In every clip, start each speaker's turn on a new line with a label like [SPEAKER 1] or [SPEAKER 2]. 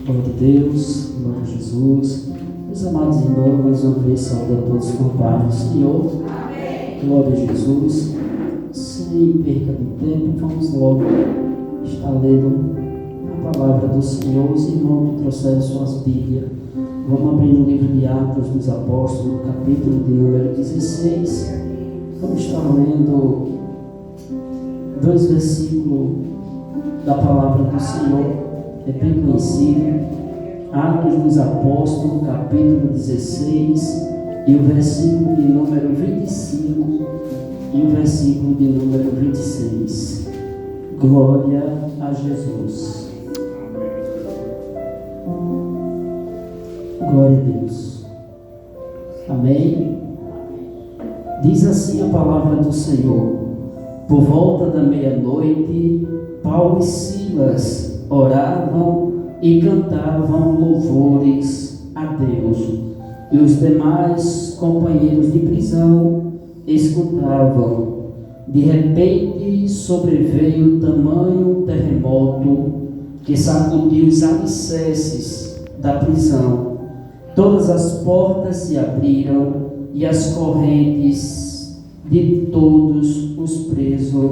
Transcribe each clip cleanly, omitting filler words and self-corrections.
[SPEAKER 1] Glória a Deus, glória a Jesus. Meus amados irmãos, mais uma vez saúdo a todos com a paz do Senhor. Amém. Glória a Jesus. Sem perca de tempo, vamos logo estar lendo a palavra do Senhor. Os irmãos que trouxeram suas Bíblias, vamos abrir no livro de Atos dos Apóstolos, capítulo de número 16. Vamos estar lendo 2 versículos da palavra do Senhor. É bem conhecido, Atos dos Apóstolos, capítulo 16, e o versículo de número 25 e o versículo de número 26. Glória a Jesus. Glória a Deus. Amém? Diz assim a palavra do Senhor: por volta da meia-noite, Paulo e Silas oravam e cantavam louvores a Deus, e os demais companheiros de prisão escutavam. De repente sobreveio tamanho terremoto que sacudiu os alicerces da prisão. Todas as portas se abriram e as correntes de todos os presos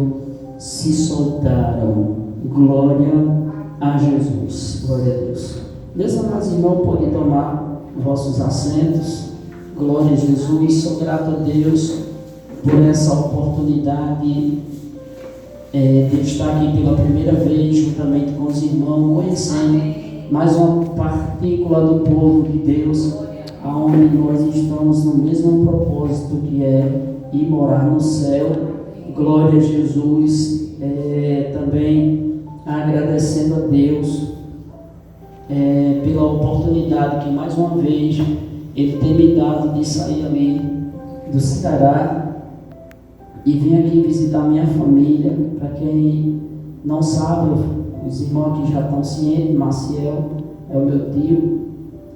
[SPEAKER 1] se soltaram. Glória a Jesus. Glória a Deus. Meus amados irmãos, podem tomar vossos assentos. Glória a Jesus. Sou grato a Deus por essa oportunidade de estar aqui pela primeira vez, juntamente com os irmãos, conhecendo mais uma partícula do povo de Deus, aonde nós estamos no mesmo propósito, que é ir morar no céu. Glória a Jesus. Também agradecendo a Deus pela oportunidade que mais uma vez Ele tem me dado de sair ali do Ceará e vir aqui visitar minha família. Para quem não sabe, os irmãos aqui já estão cientes, Maciel é o meu tio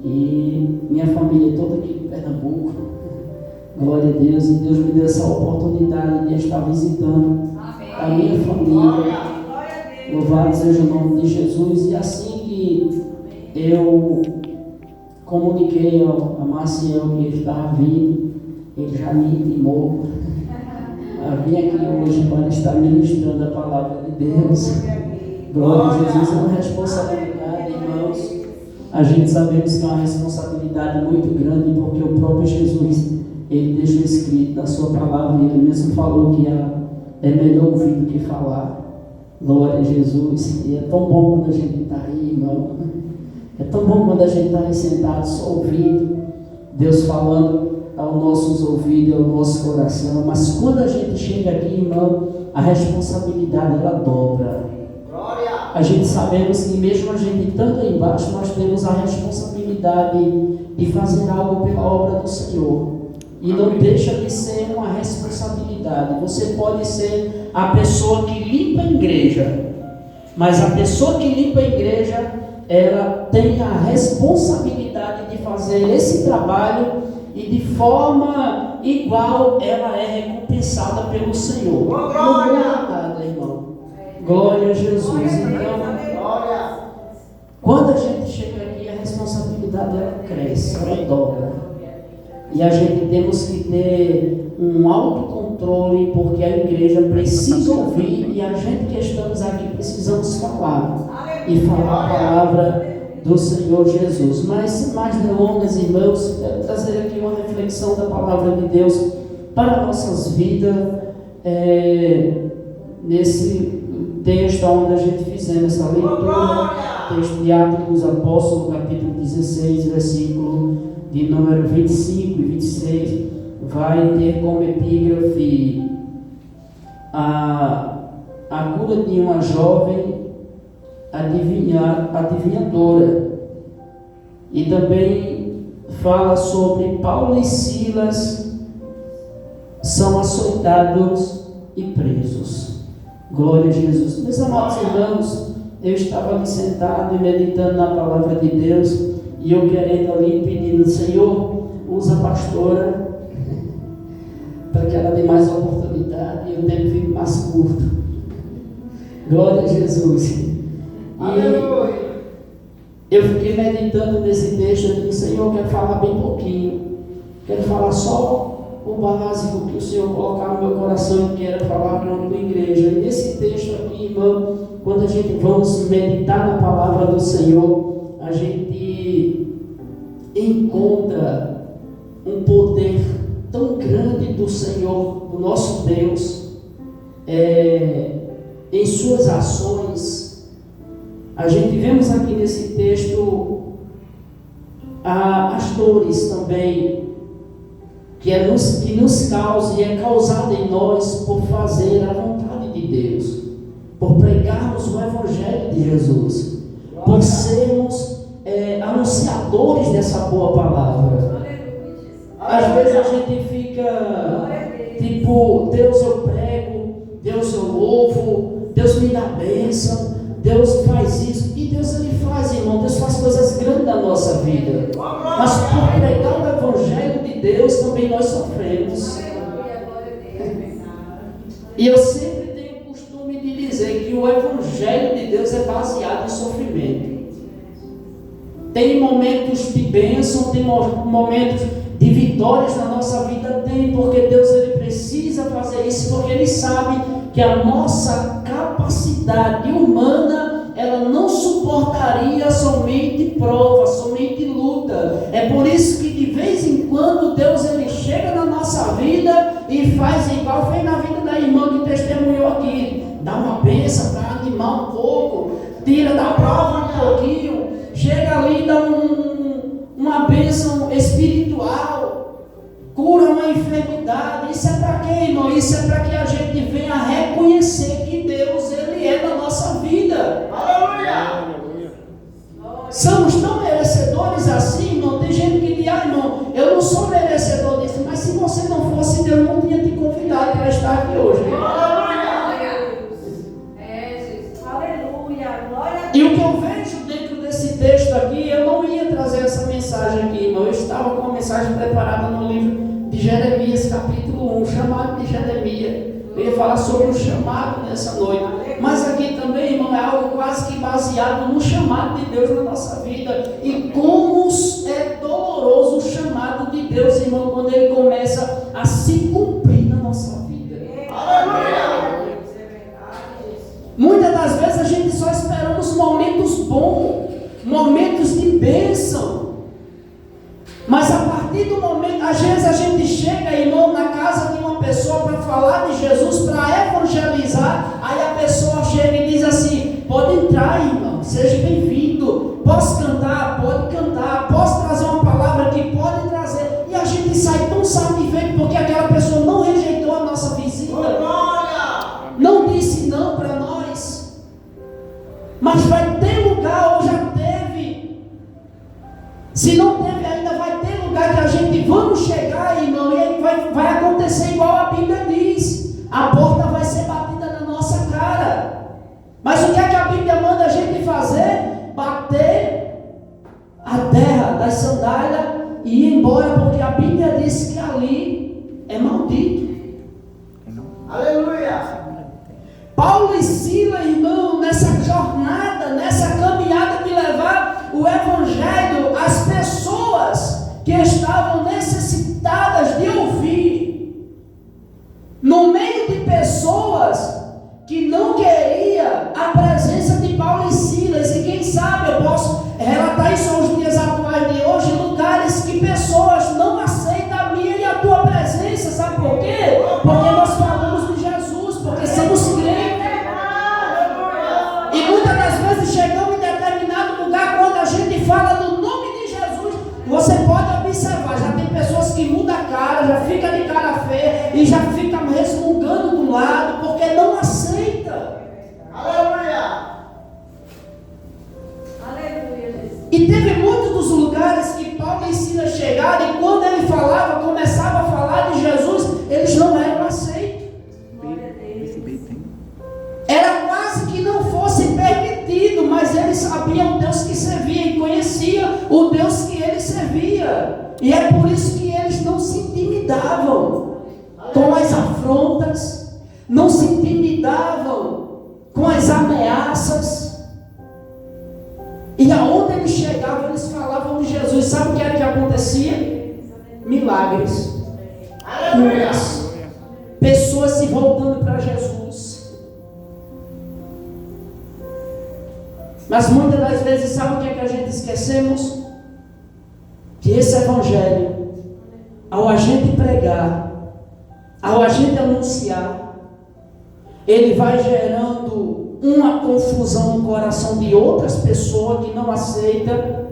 [SPEAKER 1] e minha família toda aqui de Pernambuco. Glória a Deus, e Deus me deu essa oportunidade de estar visitando a minha família. Louvado seja o nome de Jesus. E assim que eu comuniquei a Maciel que ele estava vindo, ele já me intimou a vir aqui hoje para estar ministrando a palavra de Deus. Glória a Jesus. É uma responsabilidade, irmãos. A gente sabemos que é uma responsabilidade muito grande, porque o próprio Jesus, ele deixou escrito na sua palavra, e ele mesmo falou que é melhor ouvir do que falar. Glória a Jesus. E é tão bom quando a gente está aí, irmão. É tão bom quando a gente está aí sentado só ouvindo Deus falando aos nossos ouvidos, ao nosso coração. Mas quando a gente chega aqui, irmão, a responsabilidade ela dobra. A gente sabemos que mesmo a gente estando aí embaixo, nós temos a responsabilidade de fazer algo pela obra do Senhor. E não deixa de ser uma responsabilidade. Você pode ser a pessoa que limpa a igreja, mas a pessoa que limpa a igreja, ela tem a responsabilidade de fazer esse trabalho, e de forma igual ela é recompensada pelo Senhor. Não muda nada, irmão. Glória a Jesus. Então, quando a gente chega aqui, a responsabilidade ela cresce, ela dobra. E a gente temos que ter um autocontrole, porque a igreja precisa ouvir, e a gente que estamos aqui precisamos falar. E falar a palavra do Senhor Jesus. Mas sem mais delongas, irmãos, quero trazer aqui uma reflexão da palavra de Deus para nossas vidas, nesse texto onde a gente fizemos essa leitura, texto de Atos dos Apóstolos, capítulo 16, versículo de número 25 e 26, vai ter como epígrafe a cura de uma jovem adivinhadora, e também fala sobre Paulo e Silas são açoitados e presos. Glória a Jesus. Meus amados irmãos, eu estava ali sentado e meditando na palavra de Deus, e eu querendo ali, pedindo: Senhor, usa a pastora para que ela dê mais oportunidade e o tempo fique mais curto. Glória a Jesus. E Eu fiquei meditando nesse texto, eu disse, Senhor, eu quero falar bem pouquinho, quero falar só o básico que o Senhor colocar no meu coração e queira falar para a tua igreja. E nesse texto aqui, irmão, quando a gente vamos meditar na palavra do Senhor, a gente encontra um poder tão grande do Senhor, do nosso Deus, em suas ações. A gente vemos aqui nesse texto as dores também que nos causa e é causada em nós por fazer a vontade de Deus, por pregarmos o Evangelho de Jesus, por sermos anunciadores dessa boa palavra. Às vezes a gente fica tipo, Deus eu prego, Deus eu louvo, Deus me dá bênção, Deus faz isso, e Deus ele faz, irmão, Deus faz coisas grandes na nossa vida, mas por pregar o Evangelho de Deus também nós sofremos. E eu sempre tenho o costume de dizer que o Evangelho de Deus é baseado em sofrimento. Tem momentos de bênção, tem momentos de vitórias na nossa vida, tem, porque Deus ele precisa fazer isso, porque Ele sabe que a nossa capacidade humana, ela não suportaria somente prova, somente luta. É por isso que de vez em quando Deus ele chega na nossa vida e faz igual fez na vida da irmã que testemunhou aqui, dá uma bênção para animar um pouco, tira da prova um pouquinho, chega ali e dá uma bênção espiritual, cura uma enfermidade. Isso é para quê, irmão? Isso é para que a gente venha reconhecer que Deus ele é na nossa vida. Aleluia! Somos tão merecedores assim, irmão. Tem gente que diz, irmão, eu não sou merecedor disso, mas se você não fosse, Deus não tinha te convidado para estar aqui hoje. Aleluia! Aleluia! Glória. E o que eu vejo dentro desse texto aqui, eu não ia trazer essa mensagem aqui, irmão. Eu estava com uma mensagem preparada no livro de Jeremias, capítulo 1, o chamado de Jeremias. Eu ia falar sobre o chamado nessa noite. Mas aqui também, irmão, é algo quase que baseado no chamado de Deus na nossa vida. E como é doloroso o chamado de Deus, irmão, quando ele começa a se cumprir na nossa vida. Aleluia! Muitas das vezes a gente só esperamos momentos bons, momentos de bênção. Mas a partir do momento, às vezes a gente chega, irmão, na casa de uma pessoa para falar de Jesus, para evangelizar, aí a pessoa chega e diz assim, pode entrar, irmão, seja bem-vindo, posso cantar, pode cantar, posso trazer uma palavra que pode trazer, e a gente sai tão satisfeito porque aquela pessoa não rejeitou a nossa visita, não disse não para nós, mas vai ter lugar, ou já teve, se não teve ainda, vai ter lugar que a gente vamos chegar, irmão, e aí vai acontecer igual a Bíblia diz, a porta vai ser batida na nossa cara. Mas o que é que a Bíblia manda a gente fazer? Bater a terra das sandálias e ir embora, porque a Bíblia diz que ali é maldito. Aleluia! Paulo e Silas, irmão, nessa jornada, nessa caminhada de levar o Evangelho às pessoas que estavam necessitadas de ouvir, no meio de pessoas que não queriam a presença de Paulo e Silas, e quem sabe eu posso relatar isso aos dias atuais de hoje, lugares que pessoas não aceitam a minha e a tua presença, sabe por quê? Porque nós falamos de Jesus, porque somos crentes. E muitas das vezes chegamos em determinado lugar, quando a gente fala do nome de Jesus, você pode observar, já tem pessoas que mudam a cara, já fica de cara feia e já fica resmungando de um lado, porque não aceita. Aleluia! Aleluia, Jesus. E teve muitos dos lugares que Paulo e Silas chegaram, e quando ele falava, começava a falar de Jesus, eles não eram aceitos. Era quase que não fosse permitido, mas eles sabiam o Deus que servia e conheciam o Deus que ele servia. E é por isso que eles não se intimidavam com as afrontas, não se intimidavam com as ameaças. E aonde eles chegavam, eles falavam de Jesus. Sabe o que era que acontecia? Milagres. Curas. Pessoas se voltando para Jesus. Mas muitas das vezes, sabe o que é que a gente esquecemos? Que esse evangelho, ao a gente pregar, ao a gente anunciar, ele vai gerando uma confusão no coração de outras pessoas que não aceitam,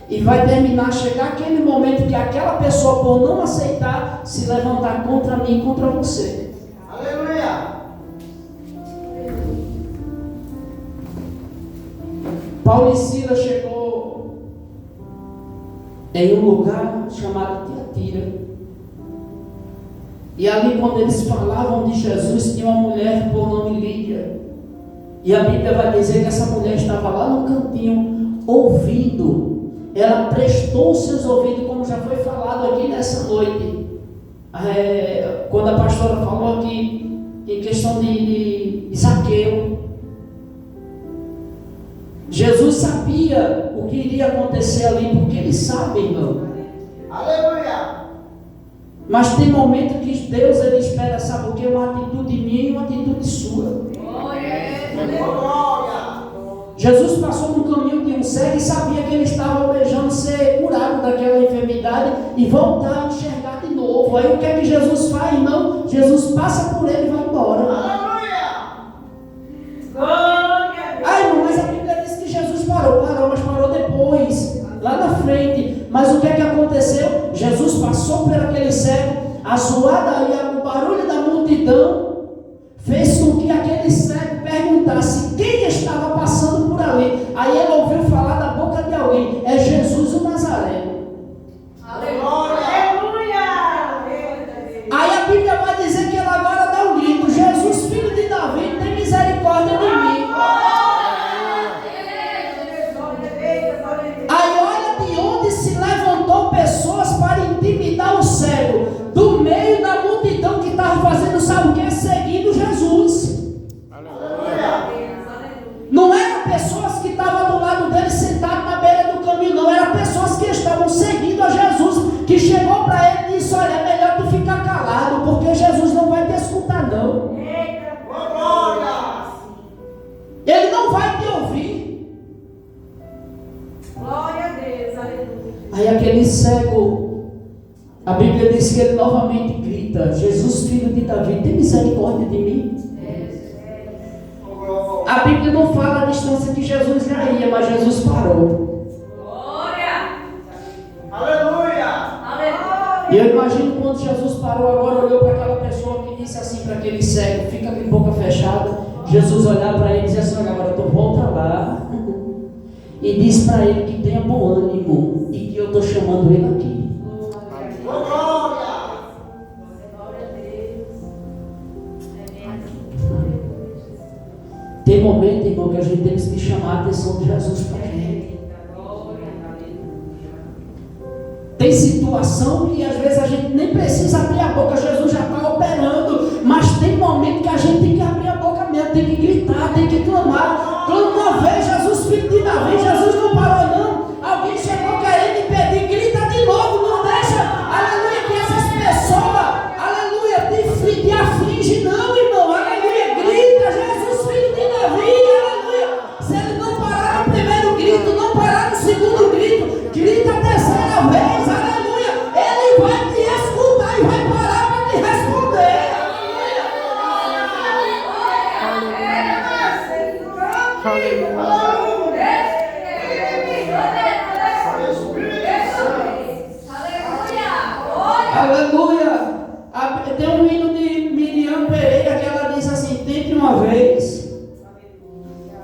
[SPEAKER 1] e vai terminar, chegar aquele momento que aquela pessoa, por não aceitar, se levantar contra mim e contra você.
[SPEAKER 2] Aleluia!
[SPEAKER 1] Paulo e Silas chegou em um lugar chamado Tiatira. E ali, quando eles falavam de Jesus, tinha uma mulher por nome Lídia. E a Bíblia vai dizer que essa mulher estava lá no cantinho, ouvindo. Ela prestou os seus ouvidos, como já foi falado aqui nessa noite. Quando a pastora falou aqui, em questão de Zaqueu. Jesus sabia o que iria acontecer ali, porque ele sabe, irmão.
[SPEAKER 2] Aleluia!
[SPEAKER 1] Mas tem momento que Deus, ele espera, sabe o que? Uma atitude minha e uma atitude sua. Jesus passou no caminho de um cego e sabia que ele estava almejando ser curado daquela enfermidade e voltar a enxergar de novo. Aí o que é que Jesus faz, irmão? Jesus passa por ele e vai embora.
[SPEAKER 2] Aleluia!
[SPEAKER 1] Irmão, mas a Bíblia diz que Jesus parou, mas parou depois, lá na frente. Mas o que é que aconteceu? Jesus passou por aquele cego, a zoada e o barulho da multidão fez com que aquele cego perguntasse quem estava passando por ali. Aí ele ouviu falar da boca de alguém: é Jesus o Nazareno.
[SPEAKER 2] Aleluia!
[SPEAKER 1] Aí a Bíblia vai dizer que ele agora dá um grito: Jesus, filho de Davi, tem misericórdia de mim. Aí olha de onde se levantou pessoas para intimidar o cego, do meio da multidão que estava fazendo, sabe o que? Seguindo Jesus. Não eram pessoas que estavam do lado dele sentado na beira do caminho, não, eram pessoas que estavam seguindo a Jesus, que chegou para ele e disse: olha, é melhor tu ficar calado, porque Jesus não vai te escutar não. Ele não vai te ouvir.
[SPEAKER 2] Glória a Deus, aleluia.
[SPEAKER 1] Aí aquele cego, a Bíblia diz que ele novamente grita: Jesus, filho de Davi, tem misericórdia de mim. A Bíblia não fala a distância que Jesus já ia, mas Jesus parou.
[SPEAKER 2] Glória! Aleluia! Aleluia!
[SPEAKER 1] E eu imagino quando Jesus parou agora, olhou para aquela pessoa que disse assim para aquele cego, fica com a boca fechada. Jesus olhar para ele e dizer assim: olha, agora tu volta lá e diz para ele que tenha bom ânimo e que eu estou chamando ele aqui.
[SPEAKER 2] Glória!
[SPEAKER 1] Tem momento, irmão, que a gente tem que chamar a atenção de Jesus para a gente. Tem situação que às vezes a gente nem precisa abrir a boca, Jesus já está operando, mas tem momento que a gente tem que abrir a boca mesmo, tem que gritar, tem que clamar. Clama uma vez, Jesus, filho de Davi, Jesus não parou não. Alguém chegou querendo impedir, grita de novo, não deixa, aleluia, que essas pessoas, aleluia, te aflige não, irmão, aleluia, grita, Jesus, filho de Davi, aleluia. Se ele não parar no primeiro grito, não parar no segundo grito, grita a terceira vez, aleluia, ele vai te escutar e vai parar para te responder. Aleluia. Tem um hino de Miriam Pereira que ela diz assim: tente uma vez,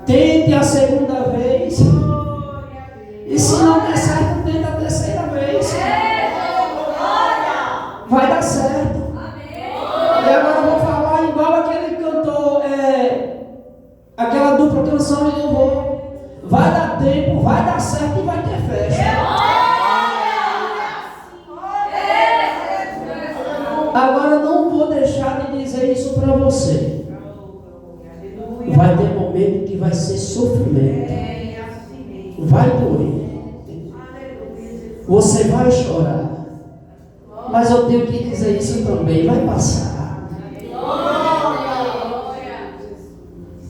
[SPEAKER 1] tente a segunda vez, e se não der certo, tenta a terceira vez. Vai dar certo. E agora eu vou falar igual aquele cantor, aquela dupla canção e louvor. Vai dar tempo, vai dar certo e vai ter festa. Agora não vou deixar de dizer isso para você. Vai ter momento que vai ser sofrimento. Vai Você vai chorar. Mas eu tenho que dizer isso também, vai passar.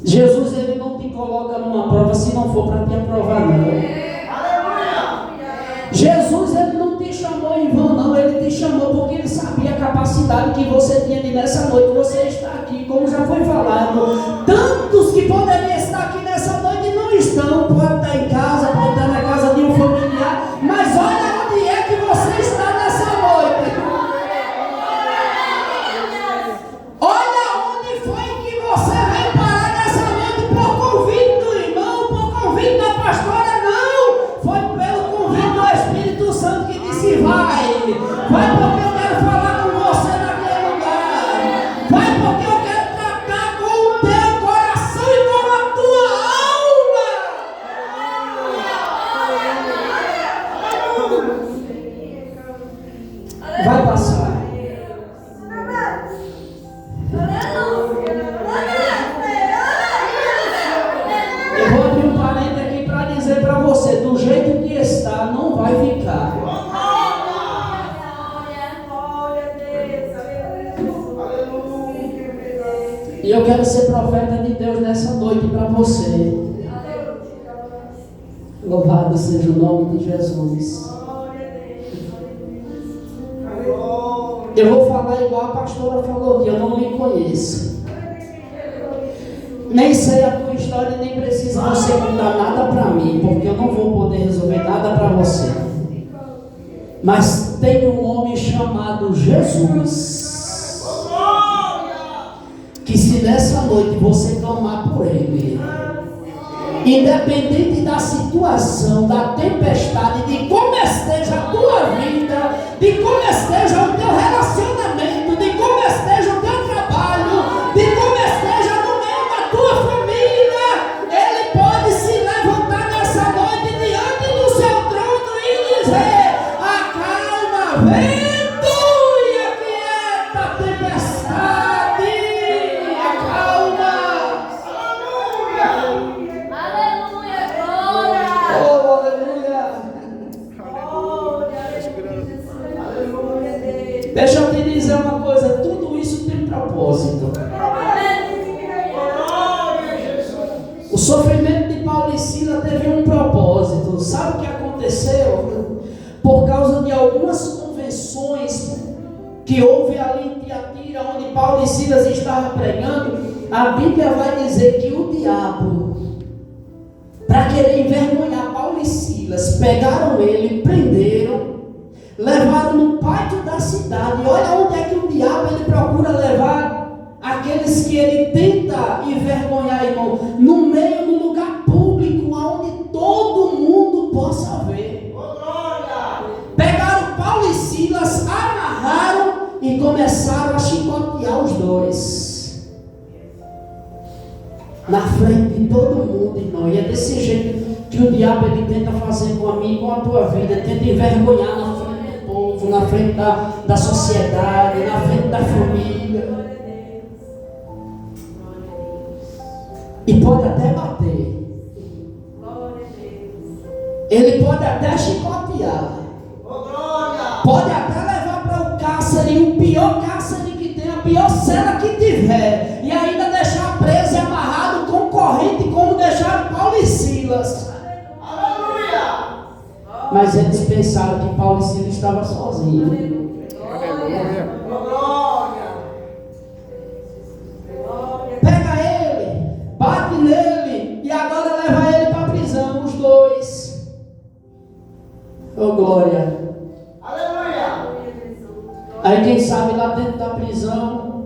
[SPEAKER 1] Jesus, ele não te coloca numa prova se não for para te aprovar, não. Jesus, ele não te chamou em vão, não. Ele te chamou porque ele sabia a capacidade que você tinha de nessa noite você está aqui, como já foi falado. Tantos que poderiam estar aqui nessa noite não estão. Pode estar em casa, pode estar na casa de um familiar, mas olha onde é que você está nessa noite. Olha onde foi que você veio parar nessa noite, por convite do irmão, por convite da pastora, não. Foi pelo convite do Espírito Santo que disse: vai porque eu quero falar com você naquele lugar, vai porque eu quero tratar com o teu coração e com a tua alma. Vai passar. Eu vou abrir um parênteses aqui para dizer para você: do jeito que está, não vai ficar. E eu quero ser profeta de Deus nessa noite para você. Louvado seja o nome de Jesus. Eu vou falar igual a pastora falou, que eu não lhe conheço. Nem sei a tua história, nem precisa você contar nada para mim, porque eu não vou poder resolver nada para você. Mas tem um homem chamado Jesus, que se nessa noite você clamar por ele, independente da situação, da tempestade, de como esteja a tua vida, de como esteja o teu relacionamento, de como esteja o teu trabalho, de como esteja no meio da tua família, ele pode se levantar nessa noite diante do seu trono e dizer: acalma, vento, e aquieta a tempestade, acalma. Deixa eu te dizer uma coisa, tudo isso tem propósito. O sofrimento de Paulo e Silas teve um propósito. Sabe o que aconteceu? Por causa de algumas convenções que houve ali em Tiatira, onde Paulo e Silas estavam pregando, a Bíblia vai dizer que o diabo, para querer envergonhar Paulo e Silas, pegaram ele, prenderam, levaram no pátio da cidade. Olha onde é que o diabo ele procura levar aqueles que ele tenta envergonhar, irmão, no meio, no lugar público, onde todo mundo possa ver. Pegaram Paulo e Silas, amarraram e começaram a chicotear os dois na frente de todo mundo, irmão. E é desse jeito que o diabo ele tenta fazer com a mim e com a tua vida, tenta envergonhar na frente do povo, na frente da sociedade, na frente da família. E pode até bater. Ele pode até chicotear. Pode até levar para o cárcere, o pior cárcere que tem, a pior cela que tiver, e ainda deixar preso e amarrado com corrente, como deixaram Paulo e Silas. Aleluia! Mas eles pensaram que Paulo e Silas estavam sozinhos. Pega ele, bate nele e agora leva ele para a prisão, os dois. Oh glória! Aí quem sabe lá dentro da prisão,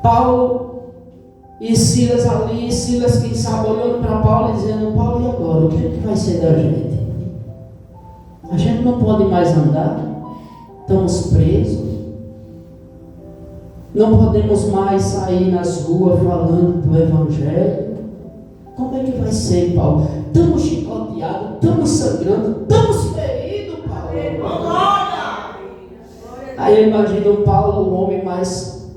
[SPEAKER 1] Paulo e Silas ali, Silas quem sabe olhando para Paulo e dizendo: Paulo, e agora? O que é que vai ser da gente? A gente não pode mais andar, estamos presos, não podemos mais sair nas ruas falando do Evangelho. Como é que vai ser, Paulo? Estamos chicoteados, estamos sangrando, estamos feridos, Paulo. Aí eu imagino o Paulo, o homem mais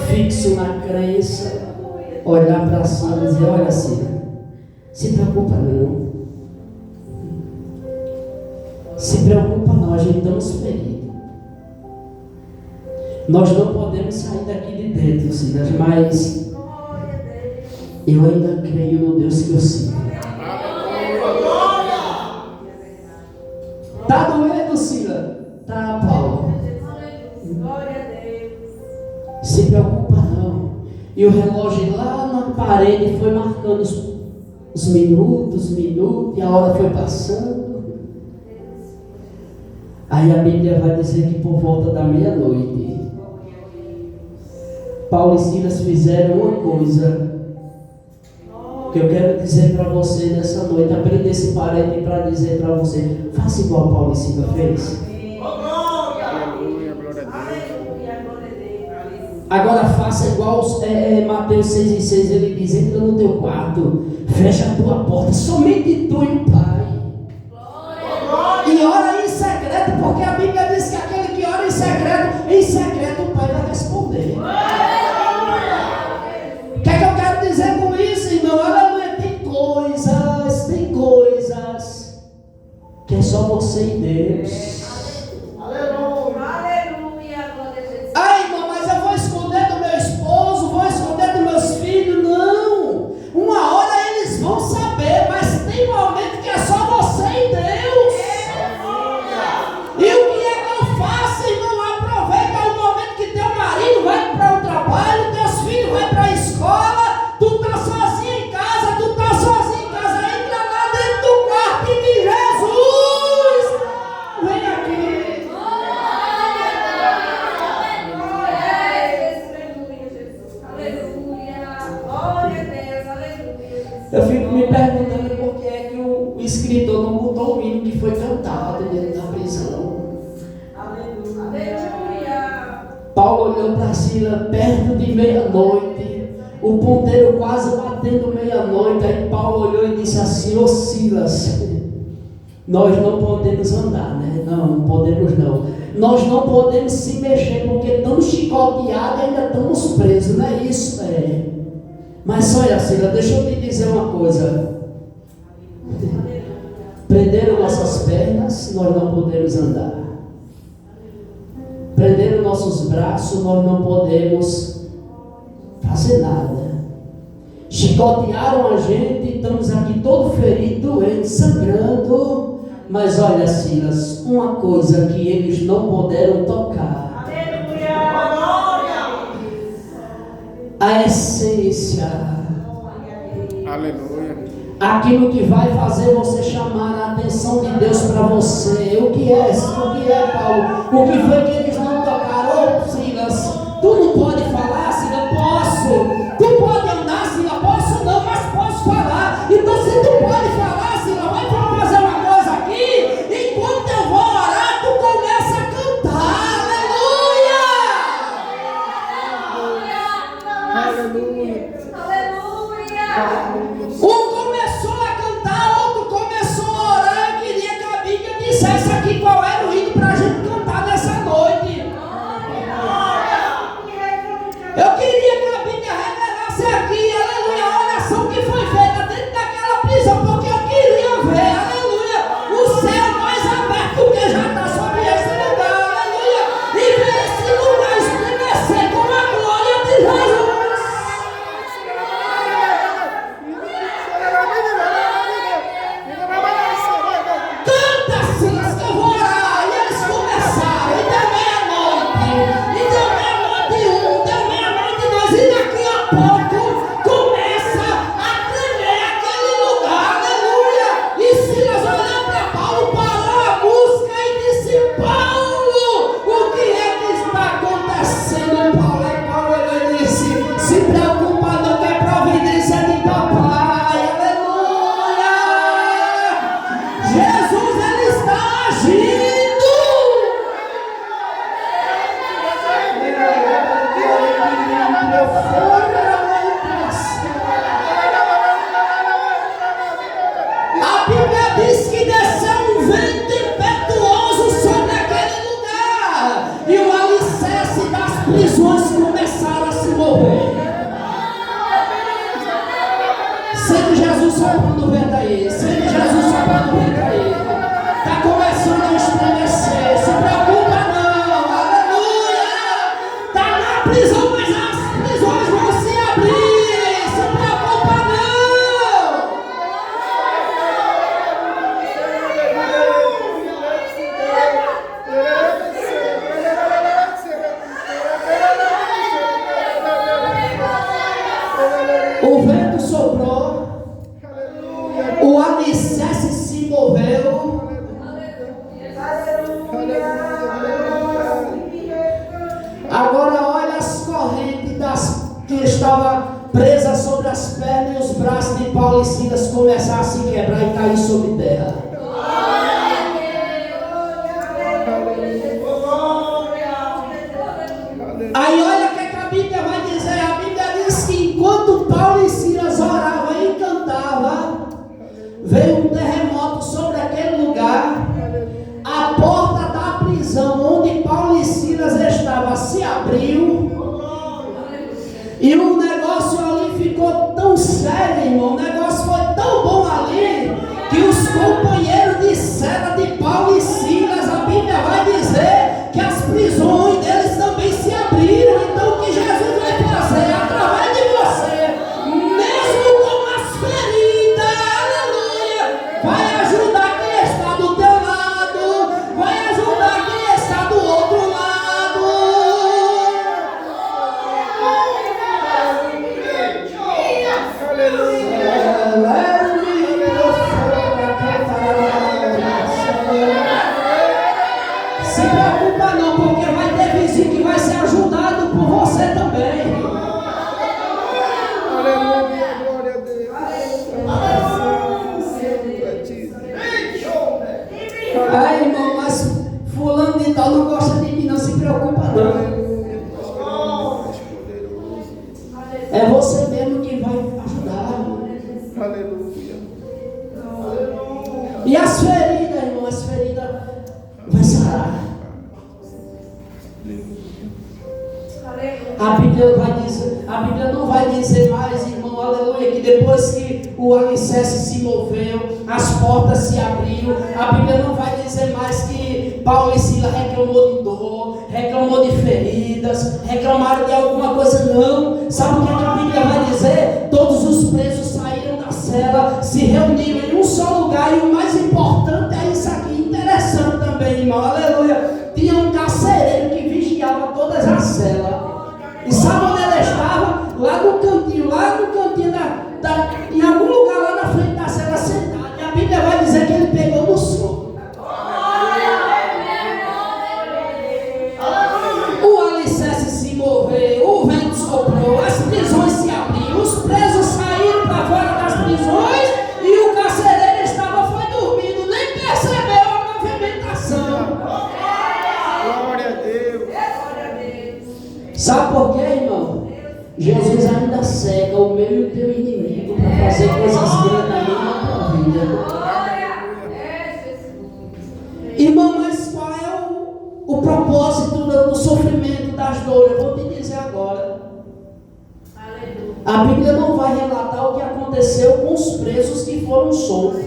[SPEAKER 1] fixo na crença, olhar para cima e dizer: olha, Silas, Se preocupa não. Se preocupa não, a gente estamos feridos. Nós não podemos sair daqui de dentro, Silas, mas eu ainda creio no Deus que eu sirvo. Tá doendo, Silas? Tá, Paulo. Se preocupa não. E o relógio lá na parede foi marcando os minutos, e a hora foi passando. Aí a Bíblia vai dizer que por volta da meia-noite, Paulo e Silas fizeram uma coisa que eu quero dizer para você nessa noite. Abrir esse parede para dizer para você: faça igual Paulo e Silas fez. Agora faça igual Mateus 6,6, ele diz: entra no teu quarto, fecha a tua porta, somente tu e o Pai. E ora em secreto, porque a Bíblia diz que aquele que ora em secreto o Pai vai responder. O que é que eu quero dizer com isso, irmão? Aleluia, tem coisas que é só você e Deus. Ai, irmão, mas eu vou esconder do meu esposo, vou esconder dos meus filhos. Não, uma hora eles vão saber, mas tem momento que é só você e Deus. E o que é que eu faço, irmão? Aproveita o momento que teu marido vai para o trabalho, teus filhos vão para a escola, tu está sozinho em casa, entra lá dentro do quarto e diz: Jesus, vem aqui. Eu fico me perguntando por que é que o escritor não mudou o hino que foi cantado dentro da prisão. Paulo olhou para Silas perto de meia-noite, o ponteiro quase batendo meia-noite. Aí Paulo olhou e disse assim: ô Silas, nós não podemos andar, né? Não podemos não. Nós não podemos se mexer porque estamos chicoteados e ainda estamos presos, não é isso? Mas olha, Silas, deixa eu te dizer uma coisa. Prenderam nossas pernas, nós não podemos andar. Prenderam nossos braços, nós não podemos fazer nada. Chicotearam a gente, estamos aqui todo ferido, doendo, sangrando. Mas olha, Silas, uma coisa que eles não puderam tocar. A essência.
[SPEAKER 3] Aleluia.
[SPEAKER 1] Aquilo que vai fazer você chamar a atenção de Deus para você. O que é, Paulo? O que foi que eles não tocaram? Ô, Silas, tu não pode falar, Silas? Posso. Tu pode andar, Silas? Posso não, mas posso falar. Então se tu pode falar, Silas, vai fazer uma coisa aqui. Enquanto eu vou orar, tu começa a cantar.
[SPEAKER 3] Aleluia.
[SPEAKER 1] Um começou a cantar, outro começou a orar. Eu queria que a Bíblia dissesse aqui qual era o hino para a gente cantar nessa noite. Eu queria que a Bíblia revelasse aqui, aleluia, a oração que foi feita dentro daquela prisão, porque eu queria ver, aleluia, o céu mais aberto do que já está sobre esse lugar, aleluia, e ver esse lugar estremecer com a glória de Jesus. Canta, Silas, que eu soprando o vento aí. Sente Jesus soprando o vento aí. Está começando a estremecer. Se preocupa não. Aleluia. Está na prisão, mas as prisões vão se abrir. Se preocupa não. O vento soprou. O alicerce se moveu. Agora olha as correntes que estavam presas sobre as pernas e os braços de Paulo e Silas começaram a se quebrar e cair sobre terra. Aí olha o que a Bíblia vai dizer. A Bíblia diz que enquanto Paulo e Silas oravam e cantavam, veio um terremoto sobre aquele lugar. A porta da prisão onde Paulo e Silas estavam se abriu. E o negócio ali ficou tão sério, irmão. O negócio foi tão bom ali que os companheiros de cela de Paulo e Silas, a Bíblia vai dizer que as prisões deles também se abriram. Então o que Jesus vai fazer através de você, mesmo com as feridas, aleluia, vai ajudar quem está do teu lado, vai ajudar quem está do outro lado. Se preocupa não, porque vai ter vizinho que vai ser ajudado por você também.
[SPEAKER 3] Aleluia, glória a Deus.
[SPEAKER 1] Ai, irmão, mas fulano de tal não gosta de mim, não se preocupa não. É você mesmo que vai ajudar.
[SPEAKER 3] Aleluia.
[SPEAKER 1] E as feridas, irmão, as feridas vai sarar. A Bíblia não vai dizer mais, irmão, aleluia, que depois que o alicerce se moveu, as portas se abriram. A Bíblia não vai dizer mais que Paulo e Silas reclamou de dor, reclamou de feridas, reclamaram de alguma coisa, não. Sabe o que a Bíblia vai dizer? Todos os presos saíram da cela, se reuniram em um só lugar, e o mais importante é isso aqui, interessante também, irmão, aleluia. Tinha um carcereiro que vigiava todas as celas. E sabe onde ele estava? Lá no cantinho em algum lugar lá na frente da cela sentado. E a Bíblia vai dizer que ele pegou no sono. O alicerce se moveu, o vento soprou, as prisões se abriram, os presos saíram para fora das prisões e o carcereiro foi dormindo, nem percebeu a movimentação.
[SPEAKER 3] Glória a Deus.
[SPEAKER 1] Sabe por quê, irmão? Jesus ainda cega o meu e o teu inimigo para fazer coisas grandes na minha vida. Irmão, mas qual é o propósito do sofrimento, das dores? Eu vou te dizer agora. A Bíblia não vai relatar o que aconteceu com os presos que foram soltos.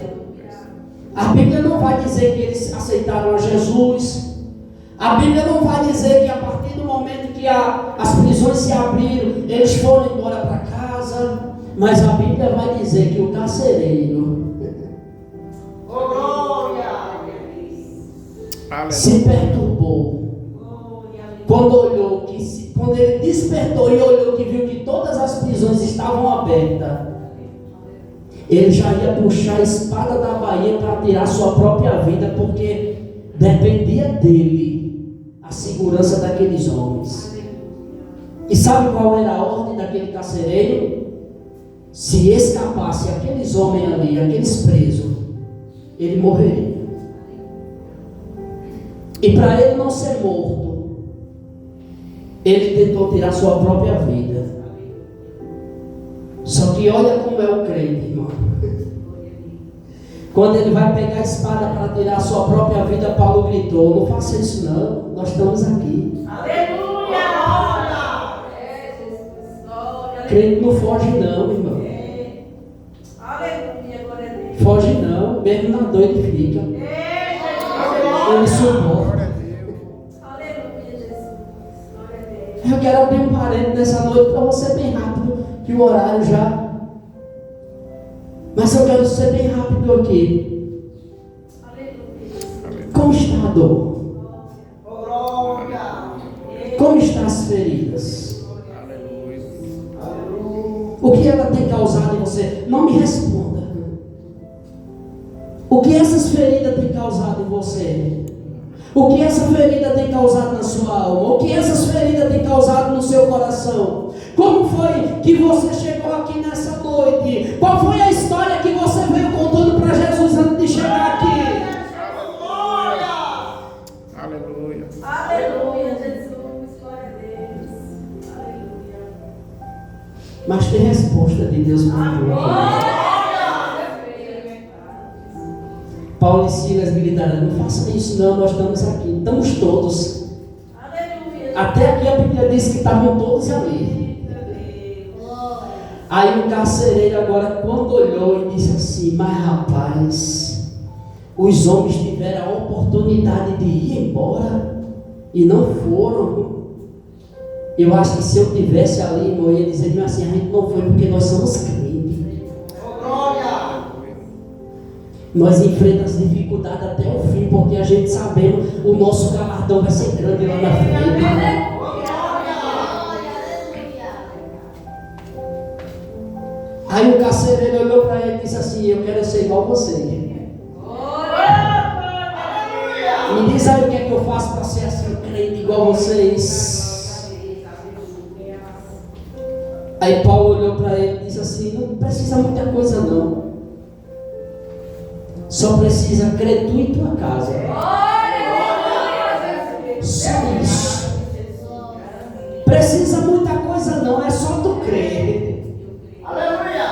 [SPEAKER 1] A Bíblia não vai dizer que eles aceitaram a Jesus. A Bíblia não vai dizer que a partir do momento que as prisões se abriram, eles foram embora para casa. Mas a Bíblia vai dizer que o carcereiro se perturbou quando ele despertou e olhou que viu que todas as prisões estavam abertas. Ele já ia puxar a espada da baía para tirar sua própria vida, porque dependia dele a segurança daqueles homens. E sabe qual era a ordem daquele carcereiro? Se escapasse aqueles homens ali, aqueles presos, ele morreria. E para ele não ser morto, ele tentou tirar sua própria vida. Só que olha como é o crente, irmão. Quando ele vai pegar a espada para tirar sua própria vida, Paulo gritou: não faça isso não, nós estamos aqui.
[SPEAKER 2] Aleluia!
[SPEAKER 1] Crente não foge não, irmão.
[SPEAKER 2] Aleluia, glória a Deus.
[SPEAKER 1] Foge não, mesmo na dor ele fica. Ele suporta.
[SPEAKER 2] Aleluia, Jesus. Glória a Deus.
[SPEAKER 1] Eu quero abrir um parênteses nessa noite para você bem rápido, que o horário já. Mas eu quero ser bem rápido aqui.
[SPEAKER 2] Aleluia.
[SPEAKER 1] Como está a dor?
[SPEAKER 2] Glória.
[SPEAKER 1] Como estão as feridas? O que ela tem causado em você? Não me responda. O que essas feridas têm causado em você? O que essa ferida tem causado na sua alma? O que essas feridas têm causado no seu coração? Como foi que você chegou aqui nessa noite? Qual foi a história que você veio contando para Jesus antes de chegar aqui?
[SPEAKER 3] Aleluia.
[SPEAKER 2] Aleluia, Jesus. Glória a Deus. Aleluia.
[SPEAKER 1] Mas tem resposta de Deus para você. Paulo e Silas gritaram: não façam isso não, nós estamos aqui, estamos todos.
[SPEAKER 2] Aleluia.
[SPEAKER 1] Até aqui a Bíblia diz que estavam todos ali. Aí o carcereiro agora, quando olhou e disse assim: mas rapaz, os homens tiveram a oportunidade de ir embora e não foram. Eu acho que se eu tivesse ali, irmão, eu ia dizer assim: a gente não foi porque nós somos crentes. Nós enfrentamos dificuldade até o fim, porque a gente sabemos o nosso galardão vai ser grande lá na frente. Aí o carcereiro olhou para ele e disse assim: eu quero ser igual a você. Me diz aí o que é que eu faço para ser assim, crente igual a vocês. Aí Paulo olhou para ele e disse assim: não precisa muita coisa não. Só precisa crer tu e tua casa. Só isso. Precisa muita coisa não, é só tu crer.
[SPEAKER 2] Aleluia.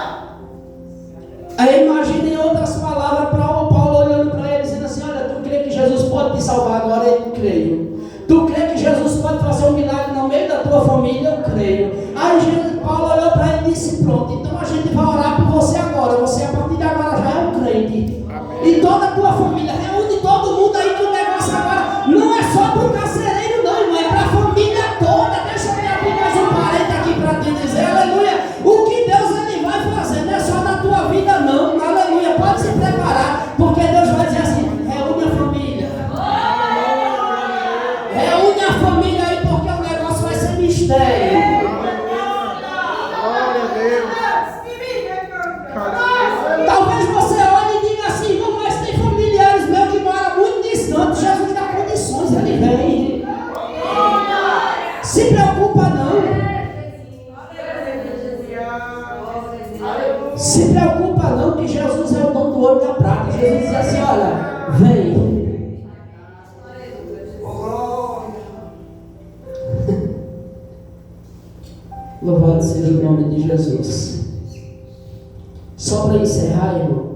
[SPEAKER 1] Aí imagina em outras palavras para o Paulo olhando para ele dizendo assim: olha, tu crê que Jesus pode te salvar agora? Eu creio. Tu crê que Jesus pode fazer um milagre no meio da tua família? Eu creio. Aí Paulo olhou para ele e disse: pronto, então a gente vai orar por você agora. Você a partir de agora já é um crente. E toda a tua família, reúne todo mundo aí que o negócio agora não é só para o carcereiro não, irmão, é para a família toda. Deixa eu abrir mais um parente aqui para te dizer, aleluia, o que Deus ele vai fazer, não é só na tua vida não, aleluia, pode se preparar, porque Deus vai dizer assim: reúne a família. Reúne a família aí, porque o negócio vai ser mistério.
[SPEAKER 3] Glória a Deus.
[SPEAKER 1] Talvez você olhe e diga assim: irmão, mas tem familiares meus que moram muito distantes. Jesus dá condições, ele vem. Se preocupa não. Se preocupa não, que Jesus é o dono do ouro e da prata. Jesus diz assim: olha, vem. Louvado seja o nome de Jesus. Só para encerrar, irmão.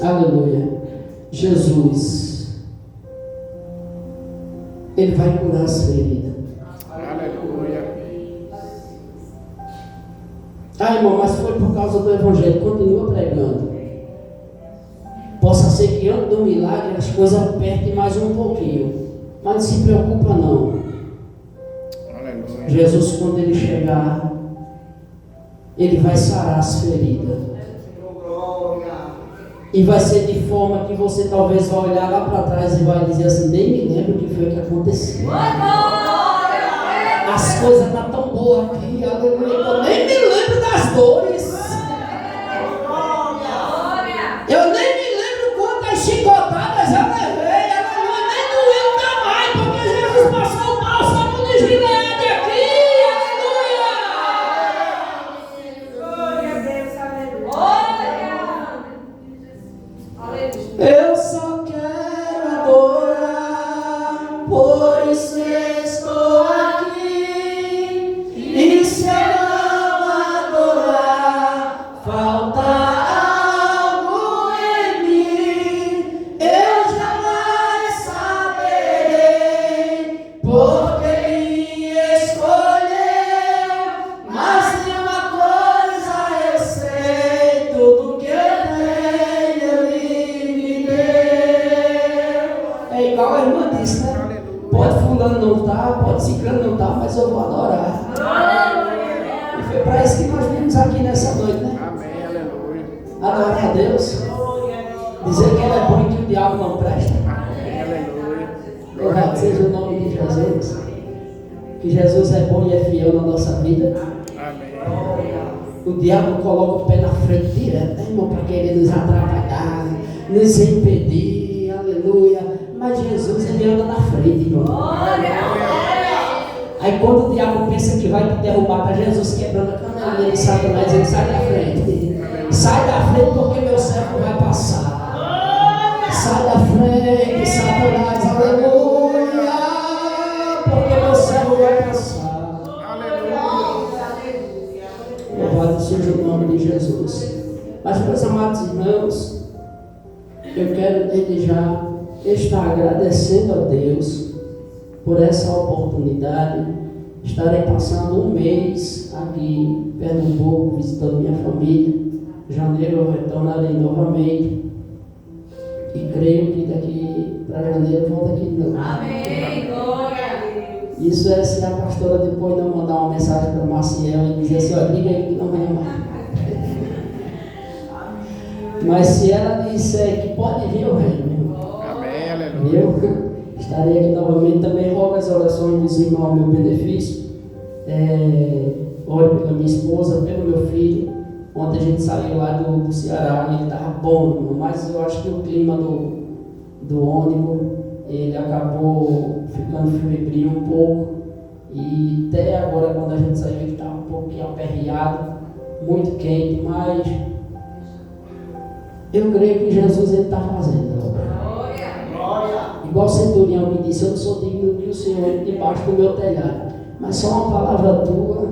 [SPEAKER 1] Aleluia. Jesus, Ele vai curar as feridas.
[SPEAKER 3] Aleluia.
[SPEAKER 1] Ah, irmão, mas foi por causa do Evangelho. Continua pregando. Possa ser que antes do milagre as coisas apertem mais um pouquinho. Mas não se preocupa não.
[SPEAKER 3] Aleluia.
[SPEAKER 1] Jesus, quando Ele chegar, Ele vai sarar as feridas. E vai ser de forma que você talvez vai olhar lá para trás e vai dizer assim: nem me lembro o que foi que aconteceu. As coisas estão tão boas aqui, aleluia, eu nem me lembro das dores. Eu nem me lembro quantas chicotadas eu levei, aleluia, nem doeu nunca mais, porque Jesus passou o bálsamo de Gileade aqui, aleluia. Eu só quero adorar, por isso estou aqui. E se eu não adorar, mas eu vou adorar. E foi para isso que nós vimos aqui nessa noite, né?
[SPEAKER 3] Amém, aleluia.
[SPEAKER 1] Adorar a Deus. Dizer que Ele é bom e que o diabo não presta.
[SPEAKER 3] Amém, aleluia.
[SPEAKER 1] Louvado seja o nome de Jesus. Que Jesus é bom e é fiel na nossa vida.
[SPEAKER 3] Amém.
[SPEAKER 1] O diabo coloca o pé na frente direto, né, irmão, para querer nos atrapalhar, nos impedir, aleluia. Mas Jesus, ele anda na frente, irmão. Aí quando o diabo pensa que vai te derrubar, tá Jesus quebrando a canelinha de Satanás, ele sai da frente. Sai da frente porque meu servo vai passar. Sai da frente, Satanás, aleluia. Porque meu servo vai passar. Louvado seja o nome de Jesus. Mas, meus amados irmãos, eu quero desde já estar agradecendo a Deus por essa oportunidade. Estarei passando um mês aqui em Pernambuco, visitando minha família. Em janeiro eu retornarei novamente. E creio que daqui para janeiro eu volto aqui de novo.
[SPEAKER 2] Amém. Glória a Deus.
[SPEAKER 1] Isso é se a pastora depois não mandar uma mensagem para Maciel e dizer assim, ó, liga aí que não venha mais. Mas se ela disser que pode vir, eu venho, meu irmão.
[SPEAKER 3] Amém, aleluia.
[SPEAKER 1] Eu estarei aqui novamente. Também rogo as orações dos irmãos ao meu benefício. Ore pela minha esposa, pelo meu filho. Ontem a gente saiu lá do Ceará, ele estava bom, irmão, mas eu acho que o clima do ônibus, ele acabou ficando febril um pouco. E até agora, quando a gente saiu, ele estava um pouquinho aperreado, muito quente, mas eu creio que Jesus está fazendo a obra. Igual o centurião me disse, eu não sou digno que o Senhor entre debaixo do meu telhado, mas só uma palavra tua.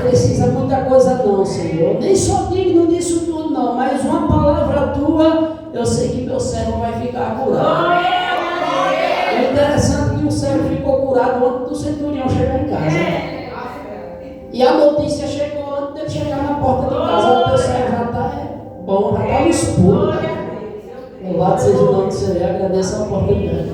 [SPEAKER 1] Precisa muita coisa não, Senhor. Nem sou digno disso tudo não, mas uma palavra tua, eu sei que meu servo vai ficar curado. É interessante que o servo ficou curado antes do centurião chegar em casa. E a notícia chegou antes dele chegar na porta de casa. O teu servo já está bom, já está no escuro. Louvado seja o nome do Senhor, agradeço a oportunidade.